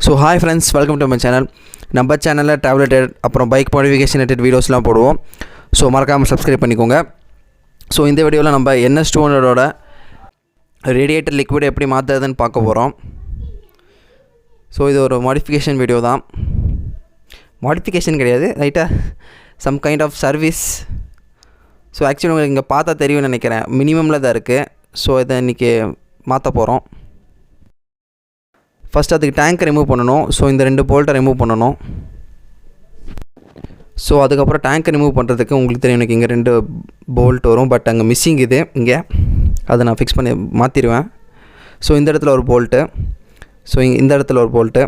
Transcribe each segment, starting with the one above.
So hi friends, welcome to my channel. நம்ம சேனல்ல travel related அப்புறம் பைக் modification related வீடியோஸ்லாம் போடுவோம். ஸோ மறக்காமல் சப்ஸ்கிரைப் பண்ணிக்கோங்க. ஸோ இந்த வீடியோவில் நம்ம Ns200ஓட ரேடியேட்டர் லிக்விட் எப்படி மாற்றுறதுன்னு பார்க்க போகிறோம். ஸோ இது ஒரு மாடிஃபிகேஷன் வீடியோ தான். மாடிஃபிகேஷன் கிடையாது, ரைட்டாக some kind of service. So actually உங்களுக்கு இங்கே பார்த்தா தெரியும்னு நினைக்கிறேன், மினிமமில் தான் இருக்குது. ஸோ இதை இன்றைக்கி மாற்ற போகிறோம். ஃபஸ்ட் அதுக்கு டேங்க் ரிமூவ் பண்ணணும். ஸோ இந்த 2 போல்ட்டை ரிமூவ் பண்ணணும். ஸோ அதுக்கப்புறம் டேங்க் ரிமூவ் பண்ணுறதுக்கு உங்களுக்கு தெரியும், எனக்கு இங்கே 2 போல்ட் வரும். பட் அங்கே மிஸ்ஸிங் இது, இங்கே அதை நான் ஃபிக்ஸ் பண்ணி மாற்றிடுவேன். ஸோ இந்த இடத்துல ஒரு போல்ட்டு, ஸோ இந்த இடத்துல ஒரு போல்ட்டு,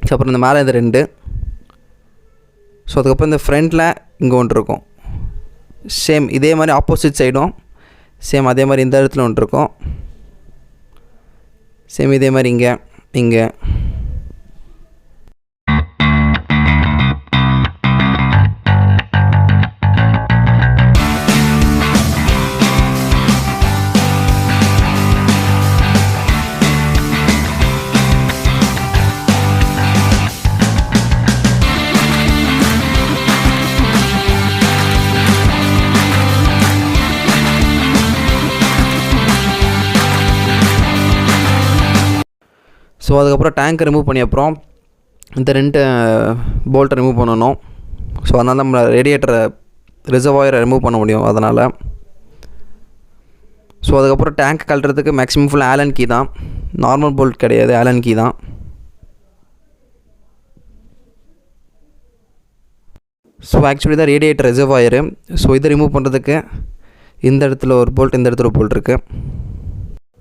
ஸோ அப்புறம் இந்த மேலே இந்த 2. ஸோ அதுக்கப்புறம் இந்த ஃப்ரண்ட்டில் இங்கே ஒன்று இருக்கும். சேம் இதே மாதிரி ஆப்போசிட் சைடும் சேம் அதே மாதிரி இந்த இடத்துல ஒன்று இருக்கும். சேம் இதே மாதிரி இங்கே ஸோ அதுக்கப்புறம் டேங்க் ரிமூவ் பண்ணி அப்புறம் இந்த 2 போல்ட்டை ரிமூவ் பண்ணணும். ஸோ அதனால் நம்ம ரேடியேட்டரை ரிசர்வாயரை ரிமூவ் பண்ண முடியும் அதனால். ஸோ அதுக்கப்புறம் டேங்க் கழட்டுறதுக்கு மேக்ஸிமம் ஃபுல் ஆலன் கீ தான், நார்மல் போல்ட் கிடையாது, ஆலன் கீ தான். ஸோ ஆக்சுவலி தான் ரேடியேட்டர் ரிசர்வாயரு. ஸோ இதை ரிமூவ் பண்ணுறதுக்கு இந்த இடத்துல ஒரு போல்ட், இந்த இடத்துல ஒரு போல்ட் இருக்குது.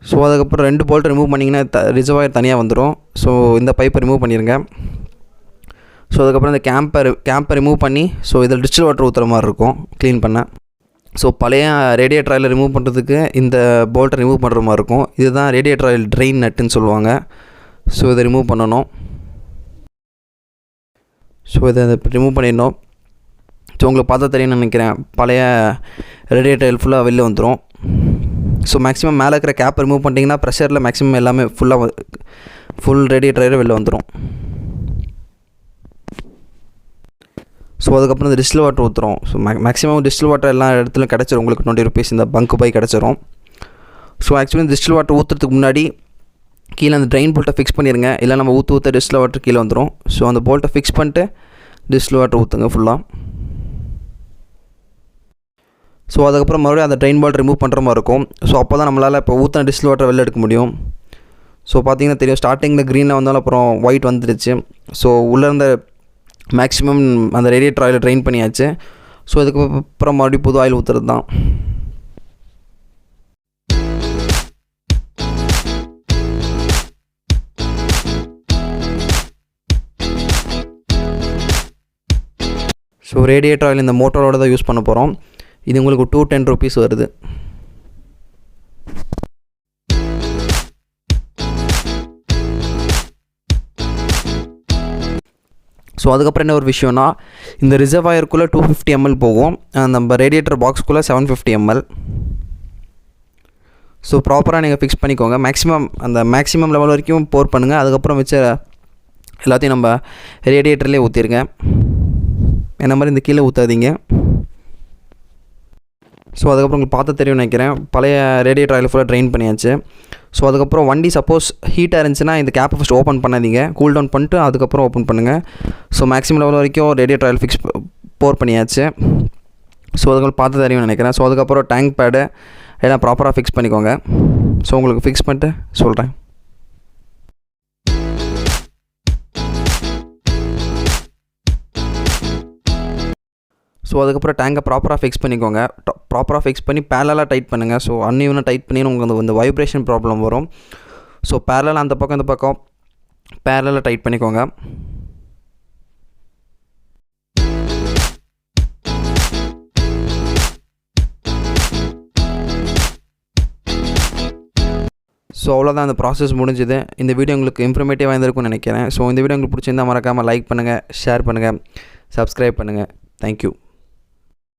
ஸோ அதுக்கப்புறம் 2 போல்ட் ரிமூவ் பண்ணிங்கன்னா ரிசர்வாயர் தனியாக வந்துடும். ஸோ இந்த பைப்பை ரிமூவ் பண்ணிடுங்க. ஸோ அதுக்கப்புறம் இந்த கேம்பை ரிமூவ் பண்ணி, ஸோ இதில் டிஸ்டில் வாட்டர் ஊற்றுற மாதிரி இருக்கும் க்ளீன் பண்ண. ஸோ பழைய ரேடியேட்டர் ஆயில் ரிமூவ் பண்ணுறதுக்கு இந்த போல்ட்டை ரிமூவ் பண்ணுற மாதிரி இருக்கும். இதுதான் ரேடியேட்டர் ஆயில் ட்ரெயின் நட்டுன்னு சொல்லுவாங்க. ஸோ இதை ரிமூவ் பண்ணணும். ஸோ இதை ரிமூவ் பண்ணிடணும். ஸோ உங்களுக்கு பார்த்தா தெரியும்னு நினைக்கிறேன், பழைய ரேடியேட்டர் ஆயில் ஃபுல்லாக வெளில வந்துடும். ஸோ மேக்ஸிமம் மேலே இருக்கிற கேப் ரிமூவ் பண்ணிட்டீங்கன்னா ப்ரெஷரில் மேக்ஸிமம் எல்லாமே ஃபுல் ரேடியேட்டர் வெளில வந்துடும். ஸோ அதுக்கப்புறம் இந்த டிஸ்டில் வாட்டர் ஊற்றுறோம். ஸோ மேக்ஸிமம் டிஸ்டில் வாட்டர் எல்லா இடத்துலையும் கிடச்சிரும் உங்களுக்கு. 20 rupees இந்த பங்கு பை கிடச்சிரும். ஸோ ஆக்சுவலி இந்த டிஸ்டில் வாட்டர் ஊற்றுறதுக்கு முன்னாடி கீழே அந்த ட்ரெயின் போல்ட்டை ஃபிக்ஸ் பண்ணிடுங்க, இல்லை நம்ம ஊற்ற டிஸ்டில் வாட்டர் கீழே வந்துடும். ஸோ அந்த போல்ட்டை ஃபிக்ஸ் பண்ணிட்டு டிஸ்டில் வாட்டர் ஊற்றுங்க ஃபுல்லாக. ஸோ அதுக்கப்புறம் மறுபடியும் அந்த ட்ரெயின் போல்ட் ரிமூவ் பண்ணுற மாதிரி இருக்கும். ஸோ அப்போ தான் நம்மளால் இப்போ ஊற்றின டிஸ்டில் வாட்டர் வெளில எடுக்க முடியும். ஸோ பார்த்தீங்கன்னா தெரியும், ஸ்டார்டிங்கில் க்ரீனில் வந்தாலும் அப்புறம் ஒயிட் வந்துடுச்சு. ஸோ உள்ளே இருந்த மேக்ஸிமம் அந்த ரேடியேட்டர் ஆயில் ட்ரெயின் பண்ணியாச்சு. ஸோ அதுக்கப்புறம் மறுபடியும் புது ஆயில் ஊற்றுறது தான். ஸோ ரேடியேட்டர் ஆயில் இந்த மோட்டரோட தான் யூஸ் பண்ண போகிறோம். இது உங்களுக்கு 210 rupees வருது. ஸோ அதுக்கப்புறம் என்ன ஒரு விஷயம்னா, இந்த ரிசர்வாயருக்குள்ளே 250 ml போகும், நம்ம ரேடியேட்டர் பாக்ஸ்க்குள்ளே 750 ml. ஸோ ப்ராப்பராக நீங்கள் ஃபிக்ஸ் பண்ணிக்கோங்க. மேக்ஸிமம் லெவல் வரைக்கும் போர் பண்ணுங்கள். அதுக்கப்புறம் வச்ச எல்லாத்தையும் நம்ம ரேடியேட்டர்லேயே ஊற்றிருங்க. என்ன மாதிரி இந்த கீழே ஊற்றாதீங்க. ஸோ அதுக்கப்புறம் உங்களுக்கு பார்த்து தெரியும் நினைக்கிறேன், பழைய ரேடியேட்டர் ஆயில் ஃபுல்லாக ட்ரெயின் பண்ணியாச்சு. ஸோ அதுக்கப்புறம் வண்டி சப்போஸ் ஹீட்டாக இருந்துச்சுன்னா இந்த கேப்பை ஃபஸ்ட் ஓப்பன் பண்ணாதீங்க, கூல் டவுன் பண்ணிட்டு அதுக்கப்புறம் ஓப்பன் பண்ணுங்கள். ஸோ மேக்ஸிமம் லெவல் வரைக்கும் ரேடியேட்டர் ஆயில் போர் பண்ணியாச்சு. ஸோ அதுக்கப்புறம் பார்த்து தெரியும் நினைக்கிறேன். ஸோ அதுக்கப்புறம் டேங்க் பேடு எல்லாம் ப்ராப்பராக ஃபிக்ஸ் பண்ணிக்கோங்க. ஸோ உங்களுக்கு ஃபிக்ஸ் பண்ணிட்டு சொல்கிறேன். ஸோ அதுக்கப்புறம் டேங்கை ப்ராப்பராக ஃபிக்ஸ் பண்ணிக்கோங்க. ப்ராப்பராக ஃபிக்ஸ் பண்ணி பேரலாக டைட் பண்ணுங்கள். ஸோ அன்இவனாக டைட் பண்ணி உங்களுக்கு அந்த வைப்ரேஷன் ப்ராப்ளம் வரும். ஸோ பேரலாக அந்த பக்கம் இந்த பக்கம் பேரலாக டைட் பண்ணிக்கோங்க. ஸோ அவ்வளோதான், அந்த ப்ராசஸ் முடிஞ்சுது. இந்த வீடியோ உங்களுக்கு இன்ஃபர்மேட்டிவாக இருந்திருக்கும்னு நினைக்கிறேன். ஸோ இந்த வீடியோ உங்களுக்கு பிடிச்சிருந்தால் மறக்காமல் லைக் பண்ணுங்கள், ஷேர் பண்ணுங்கள், சப்ஸ்கிரைப் பண்ணுங்கள். தேங்க்யூ.